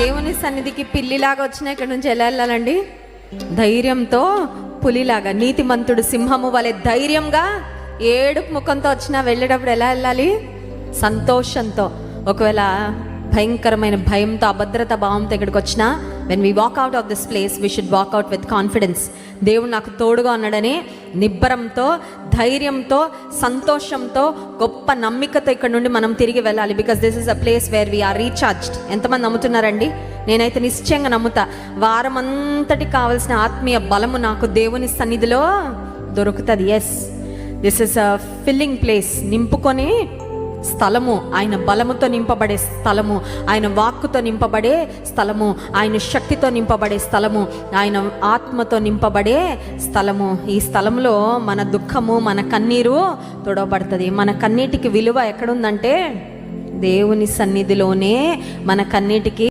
దేవుని సన్నిధికి పిల్లిలాగా వచ్చిన ఇక్కడ నుంచి ఎలా వెళ్ళాలండి? ధైర్యంతో, పులిలాగా. నీతిమంతుడు సింహము వలె ధైర్యంగా ఏడుపు ముఖంతో వచ్చినా వెళ్ళేటప్పుడు ఎలా వెళ్ళాలి? సంతోషంతో. ఒకవేళ భయంకరమైన భయంతో, అభద్రత భావంతో ఇక్కడికి వచ్చినా, when we walk out of this place we should walk out with confidence. దేవుడు నాకు తోడుగా ఉన్నాడని నిబ్బరంతో, ధైర్యంతో, సంతోషంతో, గొప్ప నమ్మికతో ఇక్కడ నుండి మనం తిరిగి వెళ్ళాలి. Because this is a place where we are recharged. ఎంతమంది నమ్ముతున్నారండి? నేనైతే నిశ్చయంగా నమ్ముతా. వారం అంతటికి కావాల్సిన ఆత్మీయ బలము నాకు దేవుని సన్నిధిలో దొరుకుతుంది. Yes, this is a filling place. నింపుకొని స్థలము, ఆయన బలముతో నింపబడే స్థలము, ఆయన వాక్కుతో నింపబడే స్థలము, ఆయన శక్తితో నింపబడే స్థలము, ఆయన ఆత్మతో నింపబడే స్థలము. ఈ స్థలంలో మన దుఃఖము, మన కన్నీరు తొడవబడుతుంది. మన కన్నీటికి విలువ ఎక్కడుందంటే దేవుని సన్నిధిలోనే మన కన్నీటికి